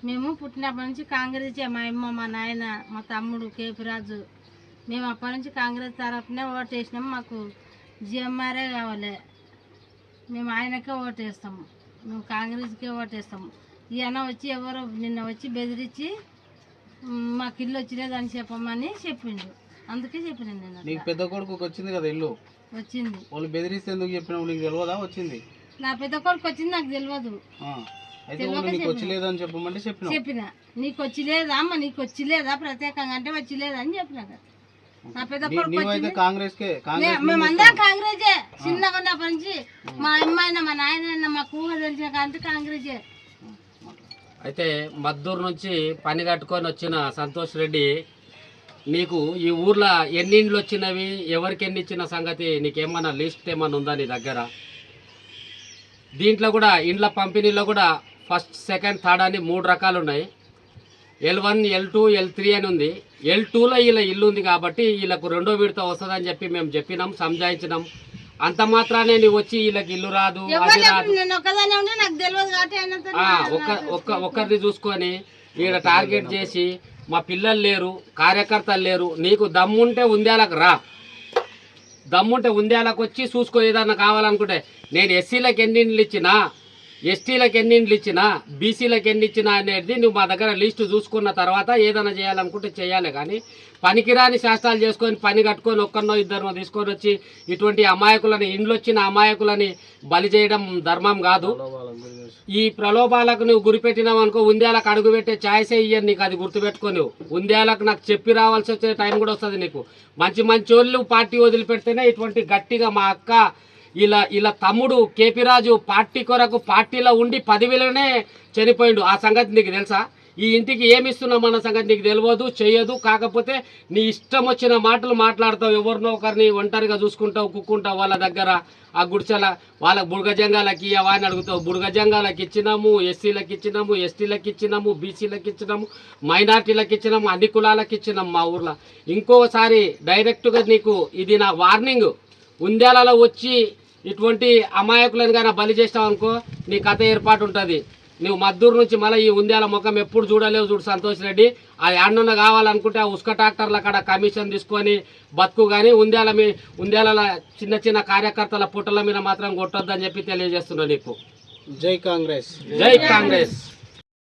మేము పుట్టినప్పటి నుంచి కాంగ్రెస్, మా అమ్మ, మా నాయన, మా తమ్ముడు కేపీ రాజు, మేము అప్పటి నుంచి కాంగ్రెస్ తరఫునే ఓటు వేసినాం. మాకు జిఎంఆర్ఏ కావాలి, మేము ఆయనకే ఓటు వేస్తాము, మేము కాంగ్రెస్కే ఓటు వేస్తాము. ఈయన వచ్చి ఎవరో నిన్న వచ్చి బెదిరించి మాకు ఇల్లు వచ్చిలేదని చెప్పమని చెప్పిండు, అందుకే చెప్పిన నేను. నీకు పెద్ద కొడుకు వచ్చింది కదా ఇల్లు, వచ్చింది. వాళ్ళు బెదిరిస్తే ఎందుకు చెప్పినావు? నీకు తెలియదా వచ్చింది? నా పెద్ద కొడుకు వచ్చింది, నాకు తెలియదు. వచ్చిలేదని చెప్పమంటే చెప్పిన నీకు వచ్చిలేదా అమ్మ, నీకు వచ్చిలేదా ప్రత్యేకంగా అంటే వచ్చిలేదా అని చెప్పిన. నా పెద్ద కొడుకు కాంగ్రెస్కే, మేమందరం కాంగ్రెసే. చిన్నగా ఉన్నప్పటి నుంచి మా అమ్మాయినా మా నాయన మాకు ఊహ తెలిసిన కానీ కాంగ్రెసే. అయితే మద్దూరు నుంచి పని కట్టుకొని వచ్చిన సంతోష్ రెడ్డి, నీకు ఈ ఊర్లో ఎన్ని ఇండ్లు వచ్చినవి, ఎవరికి ఎన్ని ఇచ్చిన సంగతి నీకేమన్నా లిస్ట్ ఏమన్నా ఉందా నీ దగ్గర? దీంట్లో కూడా ఇండ్ల పంపిణీలో కూడా ఫస్ట్, సెకండ్, థర్డ్ అని 3 రకాలు ఉన్నాయి. L1, L2, L3 అని ఉంది. L2లో వీళ్ళ ఇల్లు ఉంది కాబట్టి వీళ్ళకు 2వ విడత వస్తుందని చెప్పి మేము చెప్పినాం, సంజాయించినాం. అంత మాత్రానే నువ్వు వచ్చి వీళ్ళకి ఇల్లు రాదు, అది రాదు, ఒక్కరిని చూసుకొని ఈడ టార్గెట్ చేసి మా పిల్లలు లేరు, కార్యకర్తలు లేరు, నీకు దమ్ముంటే ఉందేలకు రా, దమ్ముంటే ఉందేలకు వచ్చి చూసుకో. ఏదన్నా కావాలనుకుంటే నేను ఎస్సీలకు ఎన్ని ఇండ్లు ఇచ్చినా, ఎస్టీలకు ఎన్ని ఇండ్లు ఇచ్చినా, బీసీలకు ఎన్ని ఇచ్చినా అనేది నువ్వు మా దగ్గర లిస్టు చూసుకున్న తర్వాత ఏదైనా చేయాలనుకుంటే చేయాలి. కానీ పనికిరాని శాస్త్రాలు చేసుకొని పని కట్టుకొని ఒక్కరినో ఇద్దరినో తీసుకొని వచ్చి ఇటువంటి అమాయకులని, ఇండ్లు వచ్చిన అమాయకులని బలి చేయడం ధర్మం కాదు. ఈ ప్రలోభాలకు నువ్వు గురిపెట్టినావు అనుకో, ఉందేలకు అడుగు పెట్టే ఛాయిసే ఇయ్యను నీకు, అది గుర్తుపెట్టుకో. నువ్వు ఉందేలకు నాకు చెప్పి రావాల్సి వచ్చే టైం కూడా వస్తుంది నీకు. మంచి మంచి వాళ్ళు పార్టీ వదిలిపెడితేనే ఇటువంటి గట్టిగా మా అక్క ఇలా తమ్ముడు కేపీ రాజు పార్టీ కొరకు పార్టీలో ఉండి 10,000నే చనిపోయిండు. ఆ సంగతి నీకు తెలుసా? ఈ ఇంటికి ఏమి ఇస్తున్నాం అన్న సంగతి నీకు తెలియదు, చెయ్యదు. కాకపోతే నీ ఇష్టం వచ్చిన మాటలు మాట్లాడతావు, ఎవరినో ఒకరిని ఒంటరిగా చూసుకుంటావు, కుక్కుంటావు వాళ్ళ దగ్గర. ఆ గుడిచెల వాళ్ళకి బుడగజంగాలకి అవన్నీ అడుగుతావు. బుడగజంగాలకు ఇచ్చినాము, ఎస్సీలకు ఇచ్చినాము, ఎస్టీలకు ఇచ్చినాము, బీసీలకు ఇచ్చినాము, మైనార్టీలకు ఇచ్చినాము, అన్ని కులాలకు ఇచ్చినాము మా ఊర్లో. ఇంకోసారి డైరెక్ట్గా నీకు ఇది నా వార్నింగ్, ఉందేలలో వచ్చి ఇటువంటి అమాయకులను కానీ బలి చేస్తావు అనుకో, నీ కథ ఏర్పాటు ఉంటుంది. నువ్వు మద్దూరు నుంచి మళ్ళీ ఈ ఉందేల ముఖం ఎప్పుడు చూడలేవు. చూడు సంతోష్ రెడ్డి, అది అన్న కావాలనుకుంటే ఆ ఉసుక ట్రాక్టర్ల కాడ కమిషన్ తీసుకొని బతుకు. కానీ ఉందేల చిన్న చిన్న కార్యకర్తల పుట్టల మీద మాత్రం కొట్టొద్దని చెప్పి తెలియజేస్తున్నా నీకు. జై కాంగ్రెస్, జై కాంగ్రెస్.